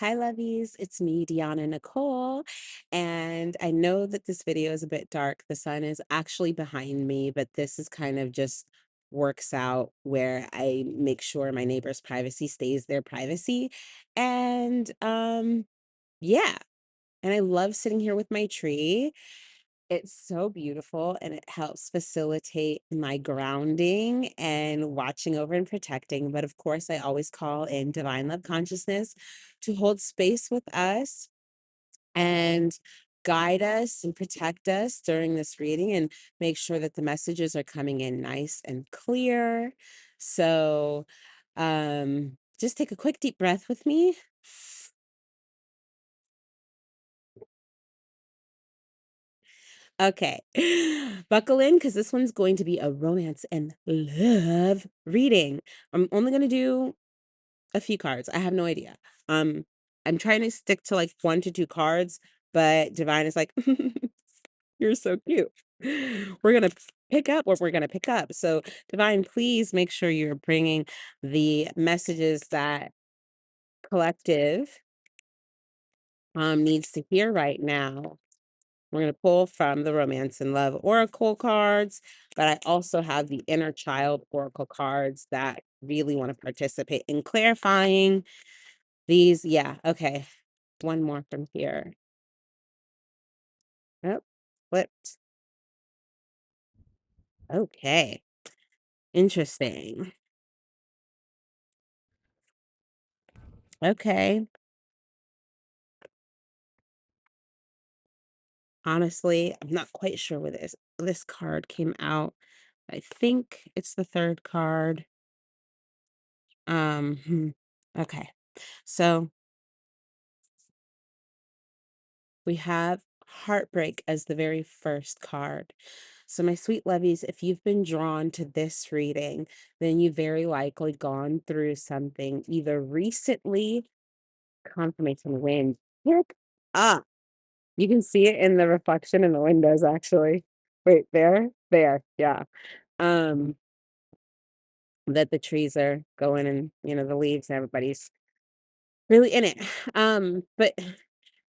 Hi, lovies. It's me, Deanna Nicole. And I know that this video is a bit dark. The sun is actually behind me, but this is kind of just works out where I make sure my neighbor's privacy stays their privacy. And yeah, and I love sitting here with my tree. It's so beautiful and it helps facilitate my grounding and watching over and protecting. But of course, I always call in divine love consciousness to hold space with us and guide us and protect us during this reading and make sure that the messages are coming in nice and clear. So just take a quick deep breath with me. Okay, buckle in because this one's going to be a romance and love reading. I'm only going to do a few cards. I have no idea. Um, I'm trying to stick to like 1 to 2 cards, but Divine is like, you're so cute. We're going to pick up what we're going to pick up. So, Divine, please make sure you're bringing the messages that collective needs to hear right now. We're going to pull from the Romance and Love Oracle cards, but I also have the Inner Child Oracle cards that really want to participate in clarifying these. Yeah, okay. One more from here. Oh, flipped. Okay, interesting. Okay. Honestly, I'm not quite sure where this card came out. I think it's the third card. Okay. So we have Heartbreak as the very first card. So, my sweet lovies, if you've been drawn to this reading, then you very likely gone through something either recently, confirmation wind, pick up. You can see it in the reflection in the windows, actually. Wait, there, yeah. Um, that the trees are going and the leaves, and everybody's really in it. But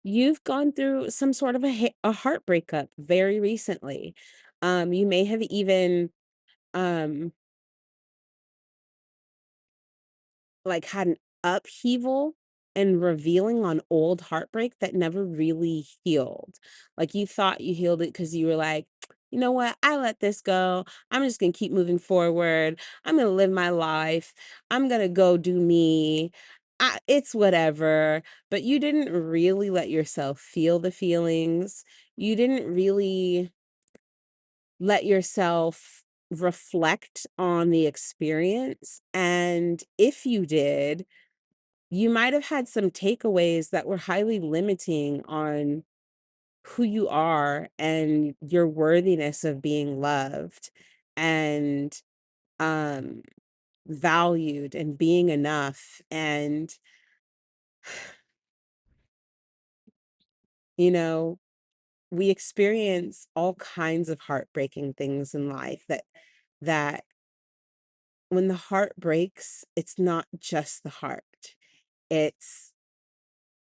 you've gone through some sort of a heart breakup very recently. You may have even um like had an upheaval and revealing on old heartbreak that never really healed. Like you thought you healed it because you were like, you know what? I let this go. I'm just gonna keep moving forward. I'm gonna live my life. I'm gonna go do me. It's whatever. But you didn't really let yourself feel the feelings. You didn't really let yourself reflect on the experience. And if you did, you might have had some takeaways that were highly limiting on who you are and your worthiness of being loved and um valued and being enough. And you know we experience all kinds of heartbreaking things in life that when the heart breaks, it's not just the heart. It's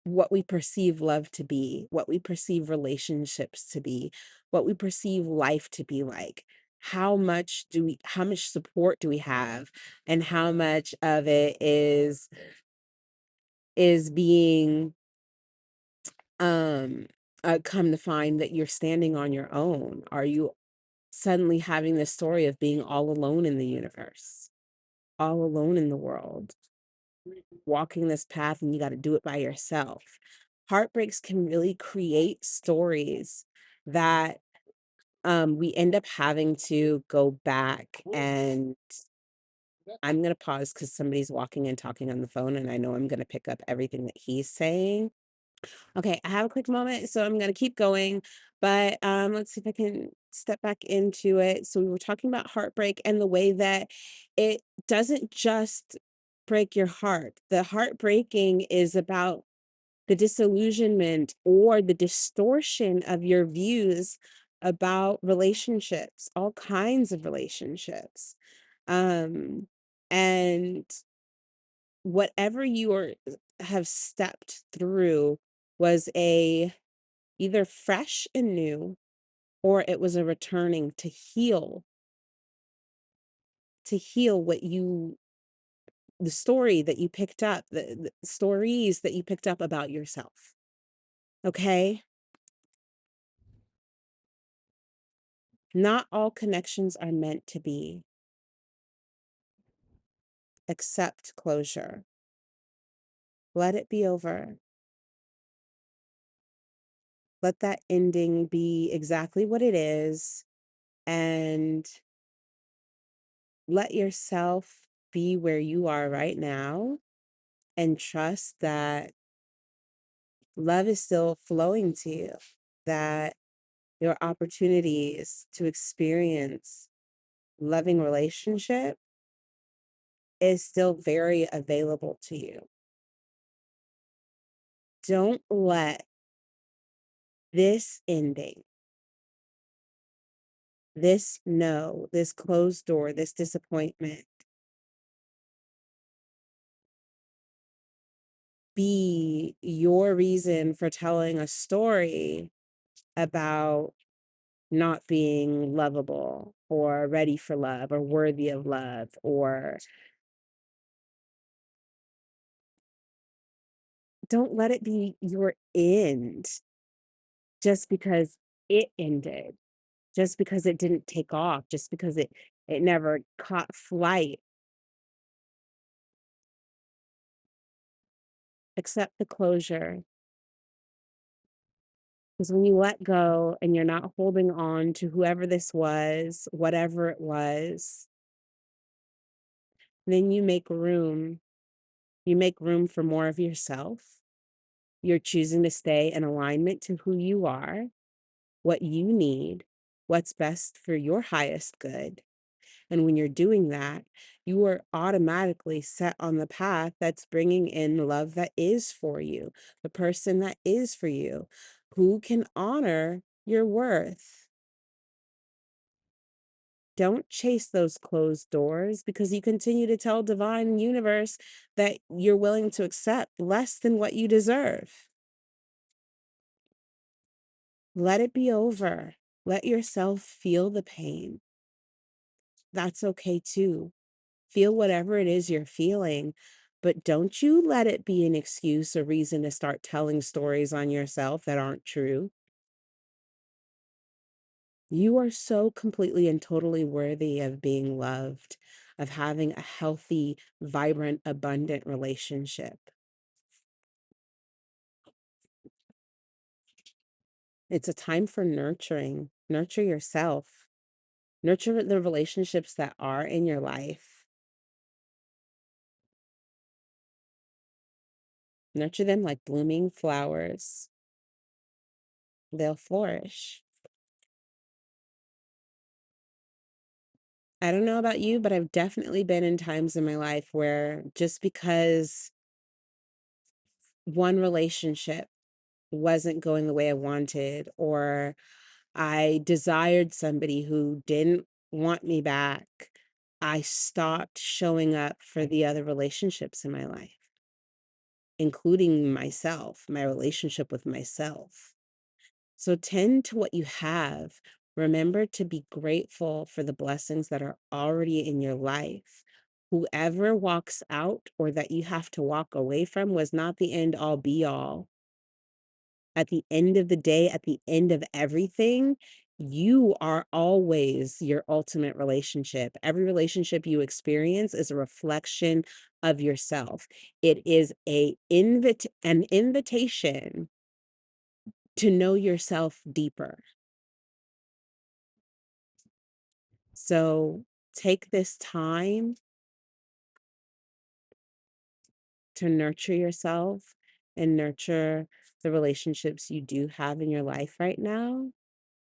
what we perceive love to be, what we perceive relationships to be, what we perceive life to be like. How much support do we have? And how much of it is being um come to find that you're standing on your own? Are you suddenly having this story of being all alone in the universe, all alone in the world, walking this path and you got to do it by yourself? Heartbreaks can really create stories that we end up having to go back and I'm going to pause because somebody's walking and talking on the phone and I know I'm going to pick up everything that he's saying. Okay, I have a quick moment, so I'm gonna keep going, but, let's see if I can step back into it. So we were talking about heartbreak and the way that it doesn't just break your heart. The heartbreaking is about the disillusionment or the distortion of your views about relationships, all kinds of relationships. Um, and whatever you are have stepped through was a either fresh and new, or it was a returning to heal what you the story that you picked up, the stories that you picked up about yourself. Okay? Not all connections are meant to be. Accept closure. Let it be over. Let that ending be exactly what it is, and let yourself be where you are right now, and trust that love is still flowing to you, that your opportunities to experience loving relationship is still very available to you. Don't let this ending, this no, this closed door, this disappointment be your reason for telling a story about not being lovable or ready for love or worthy of love, or don't let it be your end just because it ended, just because it didn't take off, just because it never caught flight. Accept the closure, because when you let go and you're not holding on to whoever this was, whatever it was, then you make room for more of yourself. You're choosing to stay in alignment to who you are, what you need, what's best for your highest good. And when you're doing that, you are automatically set on the path that's bringing in the love that is for you, the person that is for you, who can honor your worth. Don't chase those closed doors, because you continue to tell divine universe that you're willing to accept less than what you deserve. Let it be over. Let yourself feel the pain. That's okay too. Feel whatever it is you're feeling, but don't you let it be an excuse or reason to start telling stories on yourself that aren't true. You are so completely and totally worthy of being loved, of having a healthy, vibrant, abundant relationship. It's a time for nurturing. Nurture yourself. Nurture the relationships that are in your life. Nurture them like blooming flowers. They'll flourish. I don't know about you, but I've definitely been in times in my life where just because one relationship wasn't going the way I wanted, or I desired somebody who didn't want me back, I stopped showing up for the other relationships in my life, including myself, my relationship with myself. So tend to what you have. Remember to be grateful for the blessings that are already in your life. Whoever walks out or that you have to walk away from was not the end all be all. At the end of the day, at the end of everything, you are always your ultimate relationship. Every relationship you experience is a reflection of yourself. It is an invitation to know yourself deeper. So take this time to nurture yourself and nurture the relationships you do have in your life right now.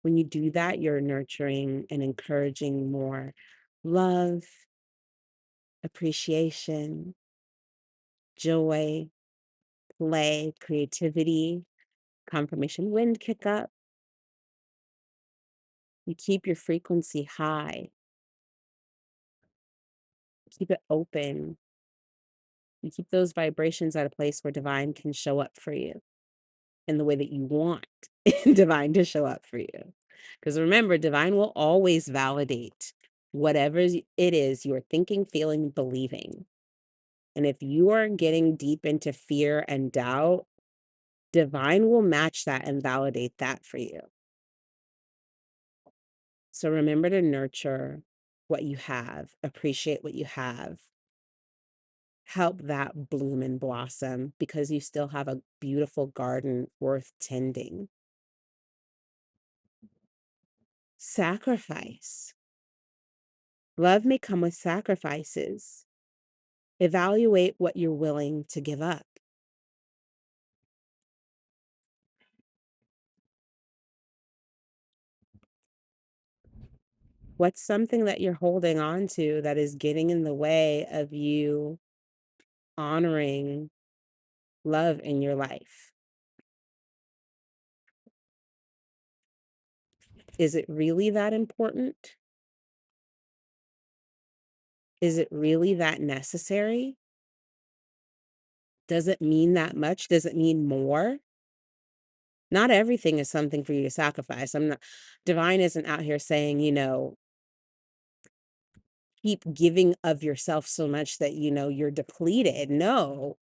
When you do that, you're nurturing and encouraging more love, appreciation, joy, play, creativity, confirmation wind kick up. You keep your frequency high, keep it open, You keep those vibrations at a place where divine can show up for you in the way that you want divine to show up for you. Because remember, divine will always validate whatever it is you're thinking, feeling, believing. And if you are getting deep into fear and doubt, divine will match that and validate that for you. So remember to nurture what you have, appreciate what you have, help that bloom and blossom because you still have a beautiful garden worth tending. Sacrifice. Love may come with sacrifices. Evaluate what you're willing to give up. What's something that you're holding on to that is getting in the way of you honoring love in your life? Is it really that important? Is it really that necessary? Does it mean that much? Does it mean more? Not everything is something for you to sacrifice. I'm not divine isn't out here saying, keep giving of yourself so much that you're depleted. No,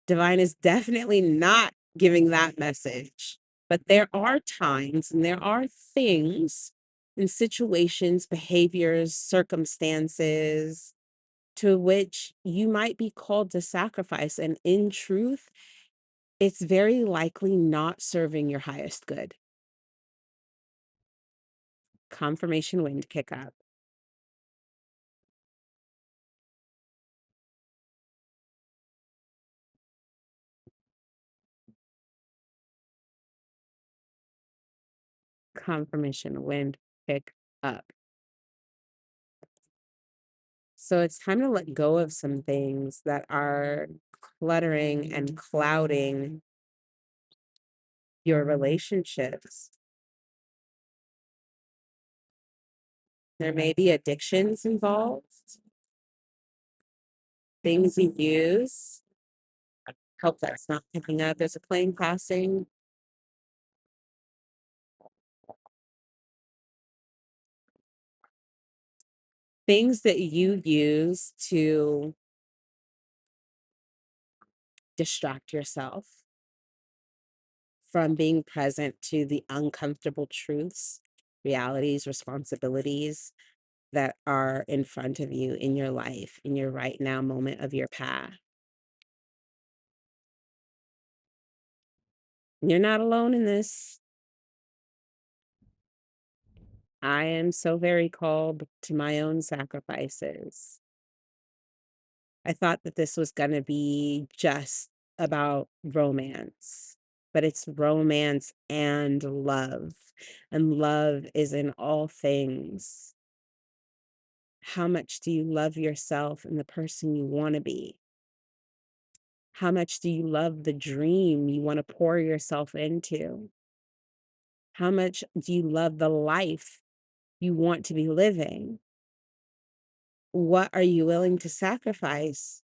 divine is definitely not giving that message. But there are times and there are things and situations, behaviors, circumstances to which you might be called to sacrifice. And in truth, it's very likely not serving your highest good. Confirmation wind kick up. Confirmation wind pick up. So it's time to let go of some things that are cluttering and clouding your relationships. There may be addictions involved, things you use. Hope that's not picking up. There's a plane passing. Things that you use to distract yourself from being present to the uncomfortable truths, realities, responsibilities that are in front of you in your life, in your right now moment of your path. You're not alone in this. I am so very called to my own sacrifices. I thought that this was going to be just about romance, but it's romance and love. And love is in all things. How much do you love yourself and the person you want to be? How much do you love the dream you want to pour yourself into? How much do you love the life you want to be living? What are you willing to sacrifice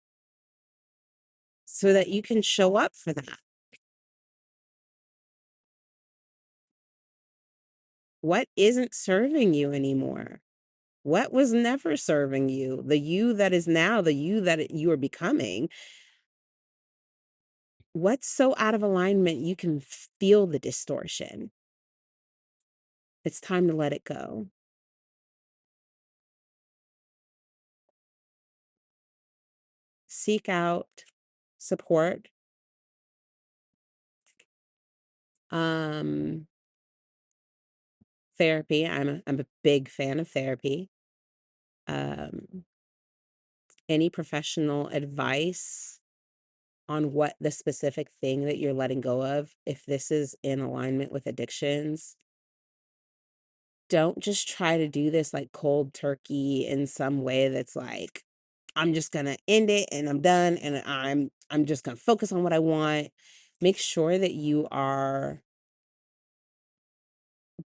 so that you can show up for that? What isn't serving you anymore? What was never serving you? The you that is now, the you that you are becoming. What's so out of alignment you can feel the distortion? It's time to let it go. Seek out support. Um, Therapy. I'm a big fan of therapy. Um, any professional advice on what the specific thing that you're letting go of, if this is in alignment with addictions, don't just try to do this like cold turkey in some way that's like, I'm just gonna end it and I'm done and I'm just gonna focus on what I want. Make sure that you are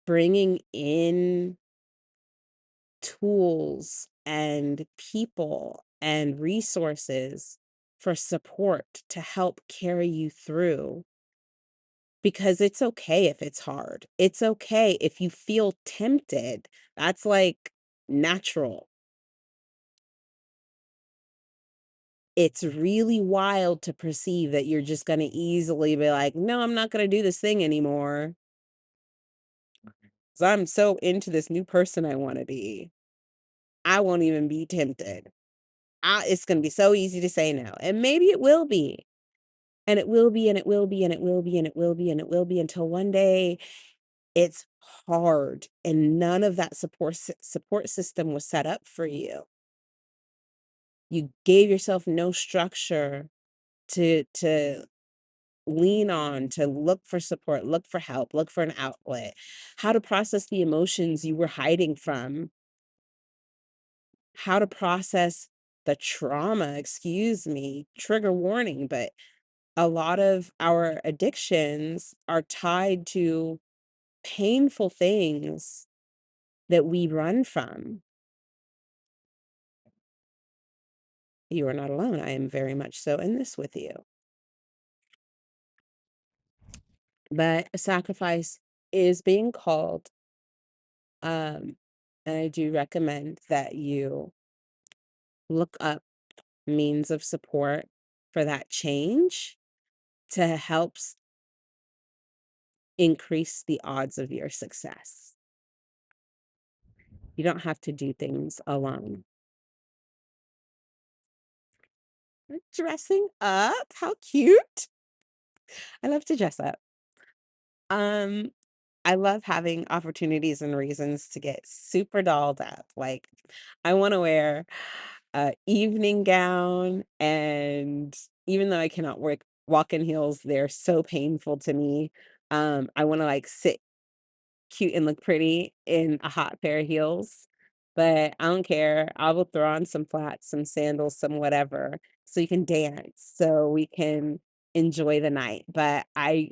bringing in tools and people and resources for support to help carry you through, because it's okay if it's hard. It's okay if you feel tempted. That's like natural. It's really wild to perceive that you're just going to easily be like, no, I'm not going to do this thing anymore because I'm so into this new person I want to be. I won't even be tempted. It's going to be so easy to say no. And maybe it will be. And it will be, and it will be, and it will be, and it will be, and it will be until one day it's hard and none of that support system was set up for you. You gave yourself no structure to lean on, to look for support, look for help, look for an outlet, how to process the emotions you were hiding from, how to process the trauma, excuse me, trigger warning, but a lot of our addictions are tied to painful things that we run from. You are not alone. I am very much so in this with you. But a sacrifice is being called. Um, and I do recommend that you look up means of support for that change to help increase the odds of your success. You don't have to do things alone. Dressing up, how cute. I love to dress up. Um, I love having opportunities and reasons to get super dolled up. Like, I want to wear a evening gown, and even though I cannot walk in heels, they're so painful to me. I want to like sit cute and look pretty in a hot pair of heels, but I don't care. I will throw on some flats, some sandals, some whatever, so you can dance, so we can enjoy the night. But I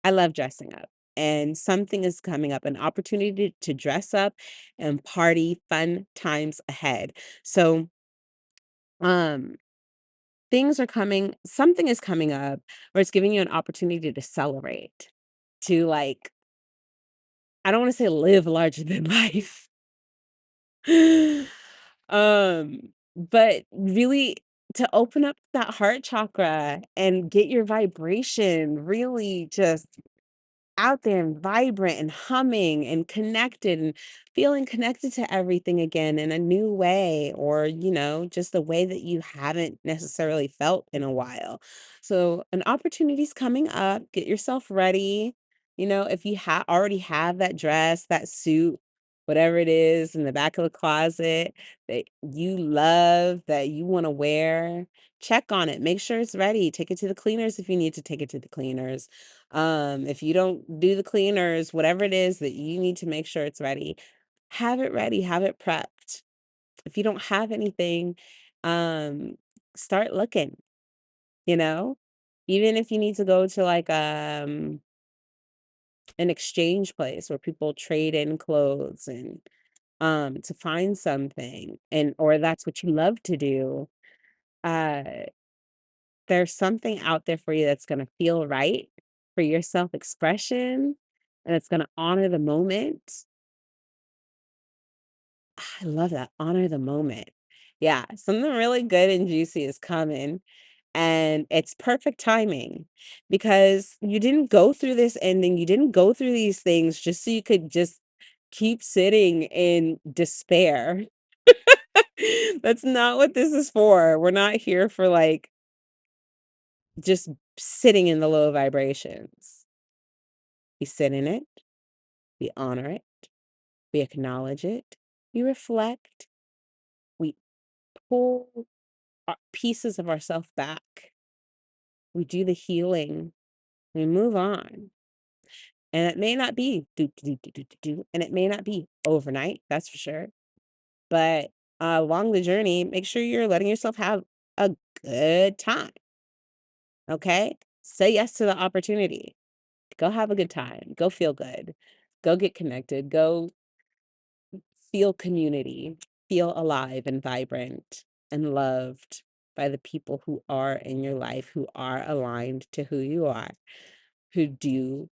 love dressing up, and something is coming up, an opportunity to dress up and party, fun times ahead. So, um, something is coming up where it's giving you an opportunity to celebrate, to like, I don't want to say live larger than life. But really to open up that heart chakra and get your vibration really just out there and vibrant and humming and connected and feeling connected to everything again in a new way, or just a way that you haven't necessarily felt in a while. So an opportunity's coming up. Get yourself ready. If you already have that dress, that suit, whatever it is in the back of the closet that you love, that you want to wear, check on it, make sure it's ready, take it to the cleaners if you need to take it to the cleaners. If you don't do the cleaners, whatever it is that you need to make sure it's ready, have it prepped. If you don't have anything, um, start looking, you know? Even if you need to go to like an exchange place where people trade in clothes and to find something, and or that's what you love to do, uh there's something out there for you that's gonna feel right for your self-expression, and it's gonna honor the moment. I love that, honor the moment. Yeah, something really good and juicy is coming, and it's perfect timing because you didn't go through this ending, you didn't go through these things just so you could just keep sitting in despair. That's not what this is for. We're not here for, like, just sitting in the low vibrations. We sit in it, we honor it, we acknowledge it, we reflect, we pull pieces of ourselves back, we do the healing, we move on. And it may not be do, do, do, do, do, do, and it may not be overnight, that's for sure. But along the journey, make sure you're letting yourself have a good time. Okay? Say yes to the opportunity. Go have a good time. Go feel good. Go get connected. Go feel community. Feel alive and vibrant and loved. by the people who are in your life, who are aligned to who you are, who do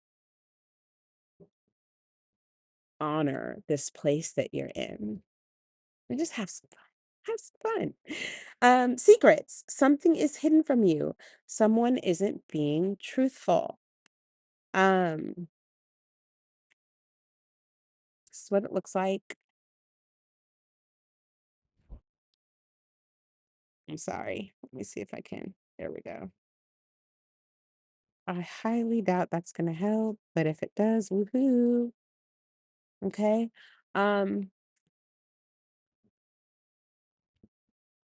honor this place that you're in. And just have some fun. Have some fun. Secrets. Something is hidden from you. Someone isn't being truthful. Um, this is what it looks like. I'm sorry. Let me see if I can. There we go. I highly doubt that's gonna help, but if it does, woohoo. Okay. Um,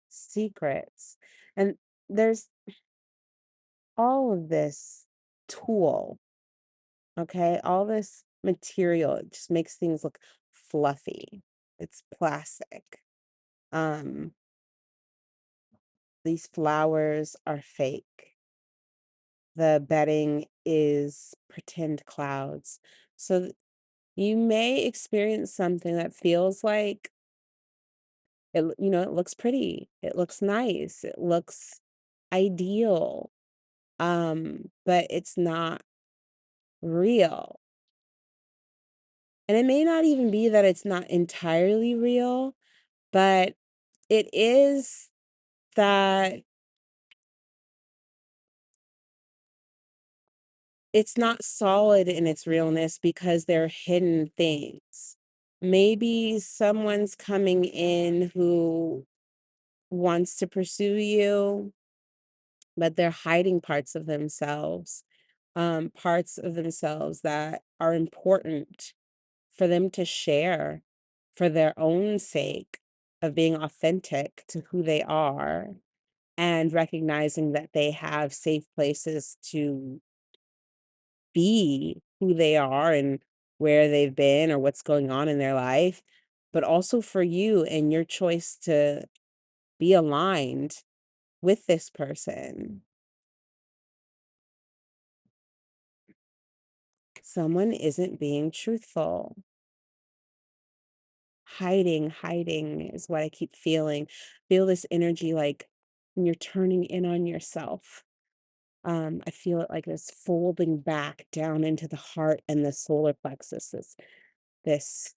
secrets. And there's all of this tool, okay? All this material, it just makes things look fluffy. It's plastic. Um, these flowers are fake. The bedding is pretend clouds. So you may experience something that feels like it looks pretty. It looks nice. It looks ideal. But it's not real. And it may not even be that it's not entirely real, but it is that it's not solid in its realness because they're hidden things. Maybe someone's coming in who wants to pursue you, but they're hiding parts of themselves that are important for them to share for their own sake of being authentic to who they are and recognizing that they have safe places to be who they are and where they've been or what's going on in their life, but also for you and your choice to be aligned with this person. Someone isn't being truthful. Hiding is what I keep feeling. Feel this energy like when you're turning in on yourself. I feel it like this folding back down into the heart and the solar plexus. This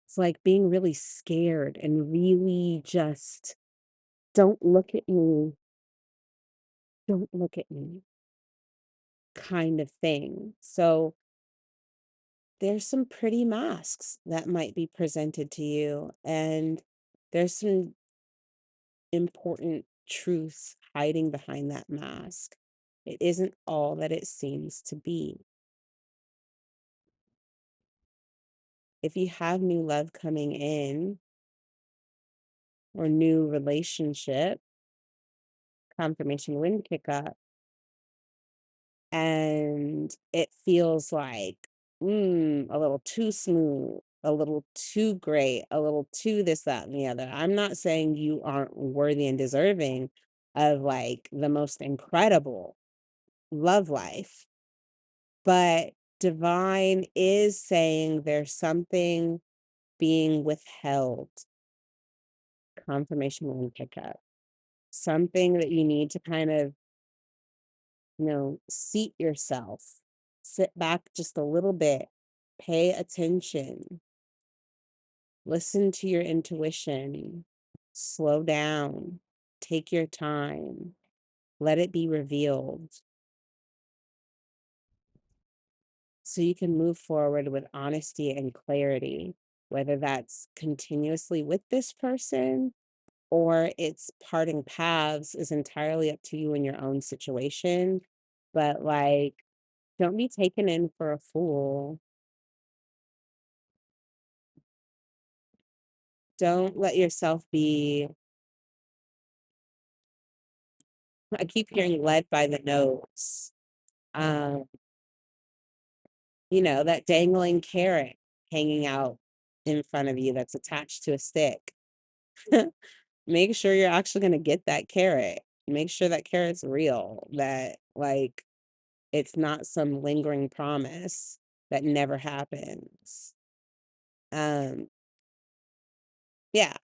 it's like being really scared and really just don't look at me, don't look at me kind of thing. So there's some pretty masks that might be presented to you, and there's some important truths hiding behind that mask. It isn't all that it seems to be. If you have new love coming in or new relationship, confirmation wind kick up, and it feels like a little too smooth, a little too great, a little too this, that, and the other. I'm not saying you aren't worthy and deserving of like the most incredible love life, but divine is saying there's something being withheld. Confirmation wind pick up. Something that you need to kind of, seat yourself, sit back just a little bit, pay attention, listen to your intuition, slow down, take your time, let it be revealed so you can move forward with honesty and clarity, whether that's continuously with this person or it's parting paths is entirely up to you in your own situation. But like, don't be taken in for a fool. Don't let yourself be, I keep hearing led by the nose. Um, that dangling carrot hanging out in front of you that's attached to a stick. Make sure you're actually going to get that carrot. Make sure that carrot's real, that like it's not some lingering promise that never happens. Um, yeah.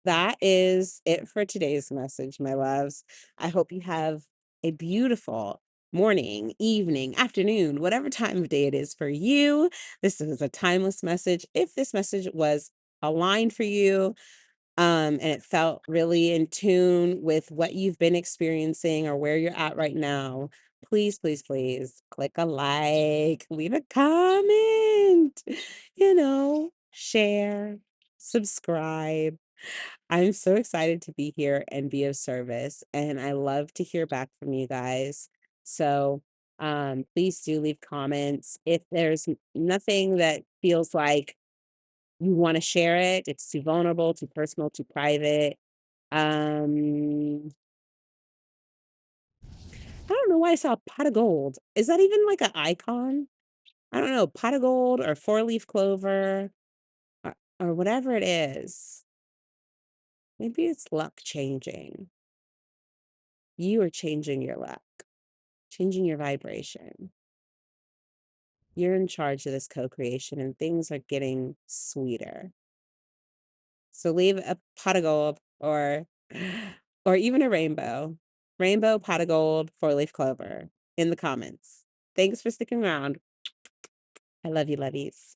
that is it for today's message, my loves. I hope you have a beautiful morning, evening, afternoon, whatever time of day it is for you. This is a timeless message. If this message was aligned for you, and it felt really in tune with what you've been experiencing or where you're at right now, please, please, please click a like, leave a comment, share, subscribe. I'm so excited to be here and be of service, and I love to hear back from you guys. So, please do leave comments. If there's nothing that feels like you want to share it, it's too vulnerable, too personal, too private. Um, I don't know why I saw a pot of gold. Is that even like an icon? I don't know, pot of gold or four-leaf clover or whatever it is. Maybe it's luck changing. You are changing your luck, changing your vibration. You're in charge of this co-creation and things are getting sweeter. So leave a pot of gold or even a rainbow, pot of gold, four-leaf clover in the comments. Thanks for sticking around. I love you, lovies.